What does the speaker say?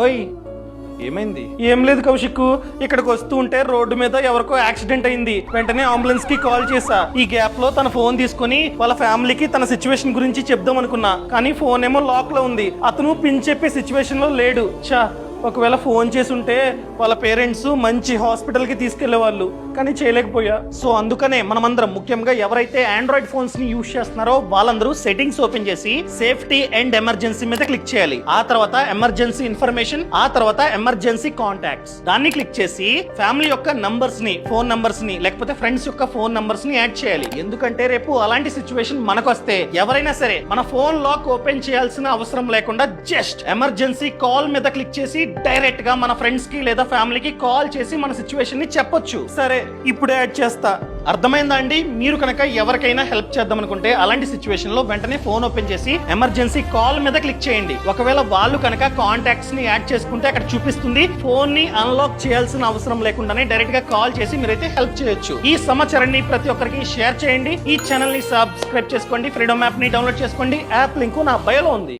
ఓయ్ ఏమైంది? ఏం లేదు కౌశిక్, ఇక్కడికి వస్తూ ఉంటే రోడ్డు మీద ఎవరికో యాక్సిడెంట్ అయింది. వెంటనే అంబులెన్స్ కి కాల్ చేశా. ఈ గ్యాప్ లో తన ఫోన్ తీసుకుని వాళ్ళ ఫ్యామిలీకి తన సిచ్యువేషన్ గురించి చెప్దాం అనుకున్నా, కానీ ఫోన్ ఏమో లాక్ లో ఉంది. అతను పిన్ చెప్పే సిచ్యువేషన్ లో లేడు. ఒకవేళ ఫోన్ చేసి ఉంటే వాళ్ళ పేరెంట్స్ మంచి హాస్పిటల్ కి తీసుకెళ్లే వాళ్ళు, కానీ చేయలేకపోయా. సో అందుకనే మనమందరం, ముఖ్యంగా ఎవరైతే ఆండ్రాయిడ్ ఫోన్స్ ని యూజ్ చేస్తున్నారో వాళ్ళందరూ సెట్టింగ్స్ ఓపెన్ చేసి సేఫ్టీ అండ్ ఎమర్జెన్సీ మీద క్లిక్ చేయాలి. ఆ తర్వాత ఎమర్జెన్సీ ఇన్ఫర్మేషన్, ఆ తర్వాత ఎమర్జెన్సీ కాంటాక్ట్స్, దాన్ని క్లిక్ చేసి ఫ్యామిలీ యొక్క నంబర్స్ ని, ఫోన్ నంబర్స్ ని, లేకపోతే ఫ్రెండ్స్ యొక్క ఫోన్ నంబర్స్ ని యాడ్ చేయాలి. ఎందుకంటే రేపు అలాంటి సిచ్యువేషన్ మనకు వస్తే ఎవరైనా సరే మన ఫోన్ లాక్ ఓపెన్ చేయాల్సిన అవసరం లేకుండా జస్ట్ ఎమర్జెన్సీ కాల్ మీద క్లిక్ చేసి డైరెక్ట్ గా మన ఫ్రెండ్స్ కి లేదా ఫ్యామిలీకి కాల్ చేసి మన సిచ్యువేషన్ ని చెప్పొచ్చు. సరే, ఇప్పుడే యాడ్ చేస్తా. అర్థమైందా అండి? మీరు కనుక ఎవరికైనా హెల్ప్ చేద్దాం అనుకుంటే అలాంటి సిచ్యువేషన్ లో వెంటనే ఫోన్ ఓపెన్ చేసి ఎమర్జెన్సీ కాల్ మీద క్లిక్ చేయండి. ఒకవేళ వాళ్ళు కనుక కాంటాక్ట్స్ ని యాడ్ చేసుకుంటే అక్కడ చూపిస్తుంది. ఫోన్ ని అన్లాక్ చేయాల్సిన అవసరం లేకుండానే డైరెక్ట్ గా కాల్ చేసి మీరైతే హెల్ప్ చేయొచ్చు. ఈ సమాచారాన్ని ప్రతి ఒక్కరికి షేర్ చేయండి. ఈ ఛానల్ ని సబ్స్క్రైబ్ చేసుకోండి. ఫ్రీడమ్ యాప్ ని డౌన్లోడ్ చేసుకోండి. యాప్ లింక్ నా బయోలో ఉంది.